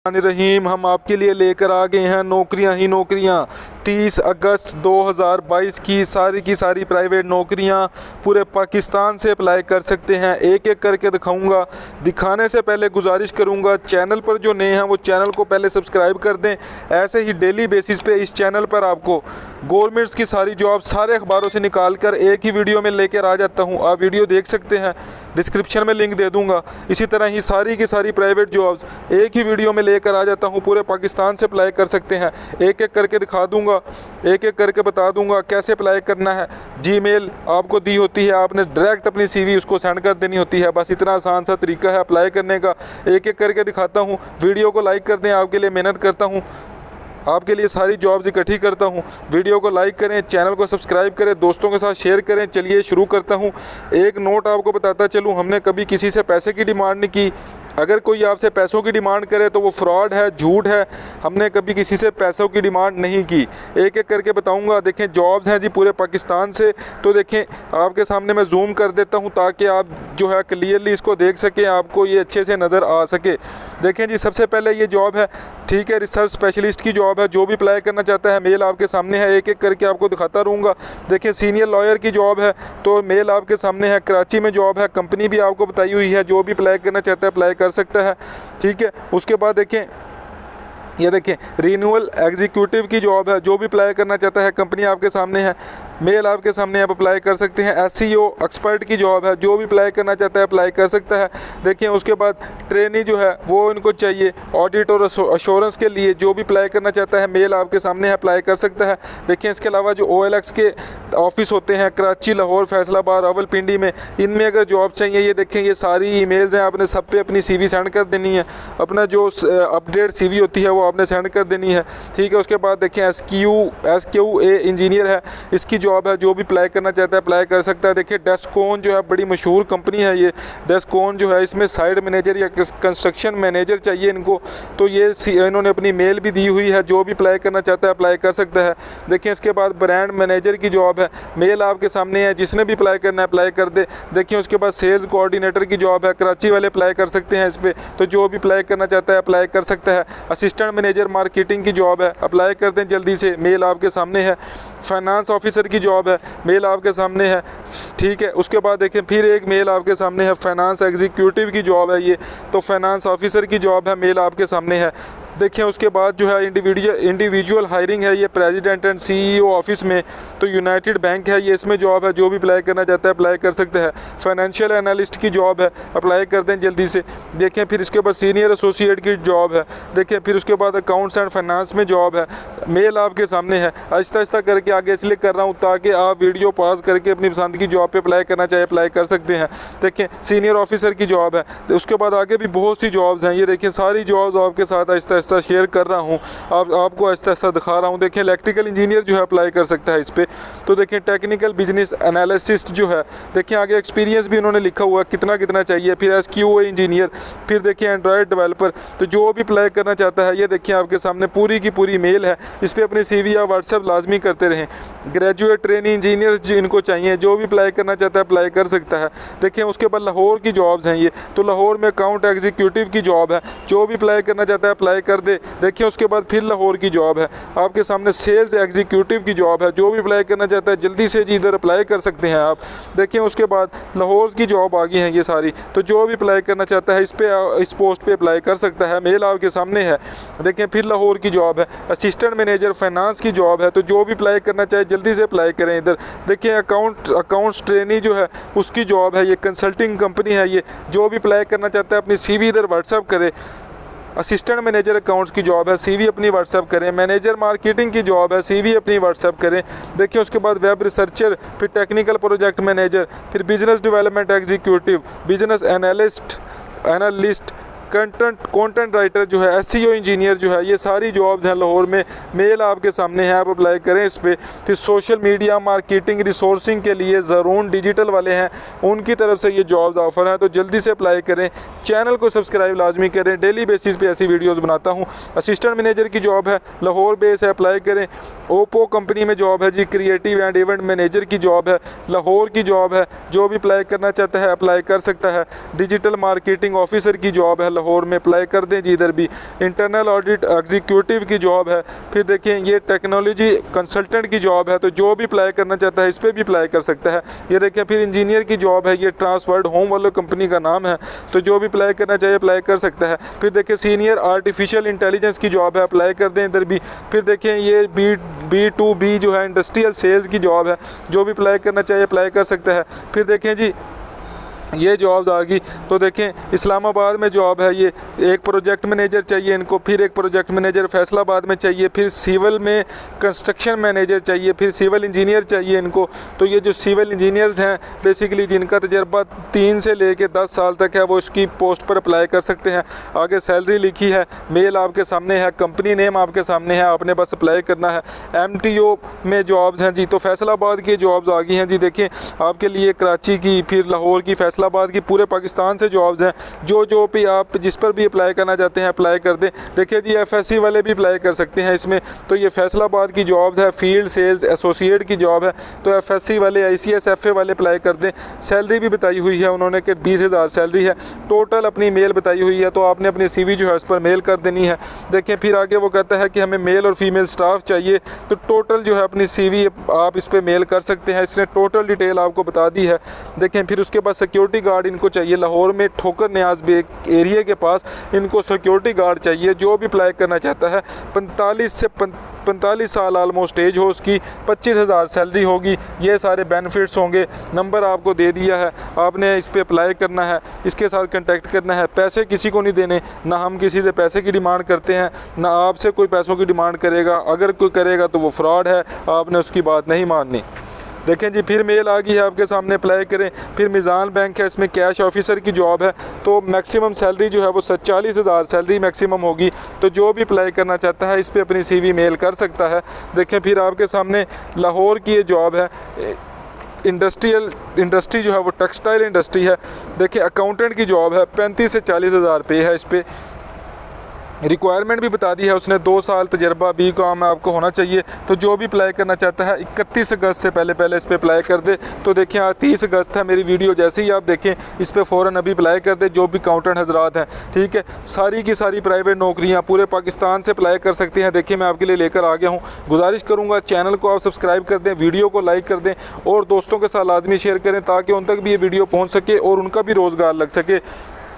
रहीम हम आपके लिए लेकर आ गए हैं नौकरियां ही नौकरियां। 30 अगस्त 2022 की सारी प्राइवेट नौकरियां पूरे पाकिस्तान से अप्लाई कर सकते हैं। एक एक करके दिखाऊंगा। दिखाने से पहले गुजारिश करूंगा, चैनल पर जो नए हैं वो चैनल को पहले सब्सक्राइब कर दें। ऐसे ही डेली बेसिस पे इस चैनल पर आपको गवर्नमेंट्स की सारी जॉब सारे अखबारों से निकाल कर एक ही वीडियो में लेकर आ जाता हूँ। आप वीडियो देख सकते हैं, डिस्क्रिप्शन में लिंक दे दूँगा। इसी तरह ही सारी की सारी प्राइवेट जॉब्स एक ही वीडियो में लेकर आ जाता हूँ। पूरे पाकिस्तान से अप्लाई कर सकते हैं। एक एक करके दिखा दूंगा, एक एक करके बता दूंगा कैसे अप्लाई करना है। जीमेल आपको दी होती है, आपने डायरेक्ट अपनी सीवी उसको सेंड कर देनी होती है। बस इतना आसान सा तरीका है अप्लाई करने का। एक एक करके दिखाता हूँ। वीडियो को लाइक कर दें, आपके लिए मेहनत करता हूँ, आपके लिए सारी जॉब्स इकट्ठी करता हूँ। वीडियो को लाइक करें, चैनल को सब्सक्राइब करें, दोस्तों के साथ शेयर करें। चलिए शुरू करता हूँ। एक नोट आपको बताता चलूँ, हमने कभी किसी से पैसे की डिमांड नहीं की। अगर कोई आपसे पैसों की डिमांड करे तो वो फ्रॉड है, झूठ है। हमने कभी किसी से पैसों की डिमांड नहीं की। एक एक करके बताऊंगा। देखें जॉब्स हैं जी पूरे पाकिस्तान से। तो देखें आपके सामने मैं जूम कर देता हूं ताकि आप जो है क्लियरली इसको देख सकें, आपको ये अच्छे से नज़र आ सके। देखें जी सबसे पहले ये जॉब है, ठीक है, रिसर्च स्पेशलिस्ट की जॉब है। जो भी अप्लाई करना चाहता है मेल आपके सामने है। एक एक करके आपको दिखाता रहूँगा। देखें सीनियर लॉयर की जॉब है, तो मेल आपके सामने है। कराची में जॉब है, कंपनी भी आपको बताई हुई है। जो भी अप्लाई करना चाहता है अप्लाई कर सकता है, ठीक है। उसके बाद देखें ये देखें रिन्यूअल एग्जीक्यूटिव की जॉब है। जो भी अप्लाई करना चाहता है कंपनी आपके सामने है, मेल आपके सामने आप अप्लाई कर सकते हैं। एसईओ एक्सपर्ट की जॉब है। जो भी अप्लाई करना चाहता है अप्लाई कर सकता है। देखें उसके बाद ट्रेनी जो है वो इनको चाहिए ऑडिट और अश्योरेंस के लिए। जो भी अप्लाई करना चाहता है मेल आपके सामने है, अप्लाई कर सकता है। देखें इसके अलावा जो OLX के ऑफिस होते हैं कराची, लाहौर, फैसलाबाद, रावलपिंडी में, इनमें अगर जॉब चाहिए, ये देखें ये सारी ईमेल्स हैं। आपने सब पे अपनी CV सेंड कर देनी है। अपना जो अपडेट CV होती है वो आपने सेंड कर देनी है, ठीक है। उसके बाद देखें SQA इंजीनियर है, इसकी जॉब है। जो भी अप्लाई करना चाहता है अप्लाई कर सकता है। देखिए डेस्कोन जो है बड़ी मशहूर कंपनी है ये। डेस्कोन जो है इसमें साइट मैनेजर या कंस्ट्रक्शन मैनेजर चाहिए इनको, तो ये इन्होंने अपनी मेल भी दी हुई है। जो भी अप्लाई करना चाहता है अप्लाई कर सकता है। देखिए इसके बाद ब्रांड मैनेजर की जॉब है, मेल आपके सामने है। जिसने भी अप्लाई करना है अप्लाई कर दे। देखिए उसके बाद सेल्स कोऑर्डिनेटर की जॉब है, कराची वाले अप्लाई कर सकते हैं इस पर। तो जो भी अप्लाई करना चाहता है अप्लाई कर सकता है। असिस्टेंट मैनेजर मार्केटिंग की जॉब है, अप्लाई कर दें जल्दी से, मेल आपके सामने है। फाइनेंस ऑफिसर की जॉब है, मेल आपके सामने है, ठीक है। उसके बाद देखें फिर एक मेल आपके सामने है, फाइनेंस एग्जीक्यूटिव की जॉब है ये। तो फाइनेंस ऑफिसर की जॉब है, मेल आपके सामने है। देखें उसके बाद जो है इंडिविजुअल हायरिंग है, ये प्रेसिडेंट एंड CEO ऑफिस में। तो यूनाइटेड बैंक है ये, इसमें जॉब है। जो भी अप्लाई करना चाहता है अप्लाई कर सकते हैं। फाइनेंशियल एनालिस्ट की जॉब है, अप्लाई कर दें जल्दी से। देखें फिर इसके बाद सीनियर एसोसिएट की जॉब है। देखें फिर उसके बाद अकाउंट्स एंड फाइनेंस में जॉब है, मेल आपके सामने है। आहिस्ता आहिस्ता करके आगे इसलिए कर रहा हूँ ताकि आप वीडियो पॉज करके अपनी पसंद की जॉब पर अप्लाई करना चाहे अप्लाई कर सकते हैं। देखें सीनियर ऑफिसर की जॉब है। उसके बाद आगे भी बहुत सी जॉब्स हैं। ये देखें सारी जॉब्स आपके साथ आहिस्ता शेयर कर रहा हूँ, आपको ऐसा दिखा रहा हूँ। देखें इलेक्ट्रिकल इंजीनियर जो है अप्लाई कर सकता है इस पर। तो देखें टेक्निकल बिजनेस एनालिसिस्ट जो है, देखें आगे एक्सपीरियंस भी उन्होंने लिखा हुआ है कितना चाहिए। फिर SQA इंजीनियर, फिर देखिए एंड्रॉयड डेवलपर। तो जो भी अप्लाई करना चाहता है ये देखिए आपके सामने पूरी की पूरी मेल है। इस पर अपनी CV या व्हाट्सएप लाजमी करते रहें। ग्रेजुएट ट्रेनिंग इंजीनियर जिनको चाहिए, जो भी अप्लाई करना चाहता है अप्लाई कर सकता है। देखें उसके बाद लाहौर की जॉब्स हैं ये। तो लाहौर में अकाउंट एग्जीक्यूटिव की जॉब है। जो भी अप्लाई करना चाहता है अप्लाई कर दे। देखिए उसके बाद फिर लाहौर की जॉब है आपके सामने, सेल्स एग्जीक्यूटिव की जॉब है। जो भी अप्लाई करना चाहता है जल्दी से जी इधर अप्लाई कर सकते हैं आप। देखिए उसके बाद लाहौर की जॉब आ गई हैं ये सारी। तो जो भी अप्लाई करना चाहता है इस पोस्ट पे अप्लाई कर सकता है, मेल आपके सामने है। देखें फिर लाहौर की जॉब है, असिस्टेंट मैनेजर फाइनेंस की जॉब है। तो जो भी अप्लाई करना चाहे जल्दी से अप्लाई करें इधर। देखिए अकाउंट्स ट्रेनी जो है उसकी जॉब है, ये कंसल्टिंग कंपनी है ये। जो भी अप्लाई करना चाहता है अपनी CV इधर व्हाट्सएप करे। असिस्टेंट मैनेजर अकाउंट्स की जॉब है, CV अपनी व्हाट्सएप करें। मैनेजर मार्केटिंग की जॉब है, CV अपनी व्हाट्सएप करें। देखिए उसके बाद वेब रिसर्चर, फिर टेक्निकल प्रोजेक्ट मैनेजर, फिर business development executive, business analyst, content writer जो है, SEO इंजीनियर जो है, ये सारी जॉब्स हैं लाहौर में। मेल आपके सामने है, आप अप्लाई करें इस पर। फिर सोशल मीडिया मार्केटिंग रिसोर्सिंग के लिए ज़रून डिजिटल वाले हैं, उनकी तरफ से ये जॉब्स ऑफर हैं। तो जल्दी से अप्लाई करें। चैनल को सब्सक्राइब लाजमी करें, डेली बेसिस पे ऐसी वीडियोज़ बनाता हूँ। असिस्टेंट मैनेजर की जॉब है, लाहौर बेस है, अप्लाई करें। ओप्पो कंपनी में जॉब है जी, क्रिएटिव एंड इवेंट मैनेजर की जॉब है, लाहौर की जॉब है। जो भी अप्लाई करना चाहता है अप्लाई कर सकता है। डिजिटल मार्केटिंग ऑफिसर की जॉब है लाहौर में अप्लाई कर दें जी। इधर भी इंटरनल ऑडिट एग्जीक्यूटिव की जॉब है। फिर देखें ये टेक्नोलॉजी कंसल्टेंट की जॉब है, तो जो भी अप्लाई करना चाहता है इस पर भी अप्लाई कर सकता है। ये देखें फिर इंजीनियर की जॉब है, ये ट्रांसवर्ड होम वालों कंपनी का नाम है, तो जो भी अप्लाई करना चाहिए अप्लाई कर सकता है। फिर देखें सीनियर आर्टिफिशियल इंटेलिजेंस की जॉब है, अप्लाई कर दें इधर भी। फिर देखें ये B2B जो है इंडस्ट्रियल सेल्स की जॉब है, जो भी अप्लाई करना चाहिए अप्लाई कर सकता है। फिर देखें जी ये जॉब्स आ गई, तो देखें इस्लामाबाद में जॉब है, ये एक प्रोजेक्ट मैनेजर चाहिए इनको, फिर एक प्रोजेक्ट मैनेजर फैसलाबाद में चाहिए, फिर सिविल में कंस्ट्रक्शन मैनेजर चाहिए, फिर सिविल इंजीनियर चाहिए इनको। तो ये जो सिविल इंजीनियर्स हैं बेसिकली जिनका तजर्बा 3 से लेके 10 साल तक है वो इसकी पोस्ट पर अप्लाई कर सकते हैं। आगे सैलरी लिखी है, मेल आपके सामने है, कंपनी नेम आपके सामने है, आपने बस अप्लाई करना है। MTO में जॉब्स हैं जी, तो फैसलाबाद की जॉब्स आ गई हैं जी। देखें आपके लिए कराची की, फिर लाहौर की, फैसलाबाद की, पूरे पाकिस्तान से जॉब्स हैं। जो भी आप जिस पर भी अप्लाई करना चाहते हैं अप्लाई कर दें। देखिए जी FSC वाले भी अप्लाई कर सकते हैं इसमें। तो ये फैसलाबाद की जॉब है, फील्ड सेल्स एसोसिएट की जॉब है, तो FSC वाले ICS FA वाले अप्लाई कर दें। सैलरी भी बताई हुई है उन्होंने कि 20,000 सैलरी है। टोटल अपनी मेल बताई हुई है, तो आपने अपनी CV जो है उस पर मेल कर देनी है। देखें फिर आगे वो कहता है कि हमें मेल और फीमेल स्टाफ चाहिए, तो टोटल जो है अपनी CV आप इस पर मेल कर सकते हैं। इसने टोटल डिटेल आपको बता दी है। देखें फिर उसके बाद सिक्योरिटी गार्ड इनको चाहिए, लाहौर में ठोकर न्याज बेग एरिया के पास इनको सिक्योरिटी गार्ड चाहिए। जो भी अप्लाई करना चाहता है 45 साल ऑलमोस्ट एज हो उसकी, 25,000 सैलरी होगी, ये सारे बेनिफिट्स होंगे। नंबर आपको दे दिया है, आपने इस पर अप्लाई करना है, इसके साथ कांटेक्ट करना है। पैसे किसी को नहीं देने, ना हम किसी से पैसे की डिमांड करते हैं, ना आपसे कोई पैसों की डिमांड करेगा। अगर कोई करेगा तो वो फ्रॉड है, आपने उसकी बात नहीं माननी। देखें जी फिर मेल आ गई है आपके सामने, अप्लाई करें। फिर मिज़ान बैंक है, इसमें कैश ऑफिसर की जॉब है, तो मैक्सिमम सैलरी जो है वो 40,000 सैलरी मैक्सिमम होगी। तो जो भी अप्लाई करना चाहता है इस पर अपनी CV मेल कर सकता है। देखें फिर आपके सामने लाहौर की ये जॉब है, इंडस्ट्री जो है वो टेक्सटाइल इंडस्ट्री है। देखिए अकाउंटेंट की जॉब है, 35 से 40,000 पे है। इस पर रिक्वायरमेंट भी बता दी है उसने, 2 साल तजर्बा BCom में आपको होना चाहिए। तो जो भी अप्लाई करना चाहता है 31 अगस्त से पहले इस पर अप्लाई कर दे। तो देखिए आज 30 अगस्त है, मेरी वीडियो जैसे ही आप देखें इस पर फ़ौरन अभी अप्लाई कर दे जो भी अकाउंटेंट हजरात हैं। ठीक है, सारी की सारी प्राइवेट नौकरियाँ पूरे पाकिस्तान से अप्लाई कर सकते हैं। देखिए मैं आपके लिए लेकर आ गया हूँ। गुजारिश करूँगा चैनल को आप सब्सक्राइब कर दें, वीडियो को लाइक कर दें और दोस्तों के साथ लाजमी शेयर करें ताकि उन तक भी ये वीडियो पहुँच सके और उनका भी रोज़गार लग सके।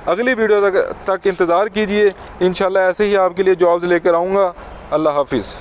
अगली वीडियो तक इंतज़ार कीजिए, इंशाल्लाह ऐसे ही आपके लिए जॉब्स लेकर आऊँगा। अल्लाह हाफिज़।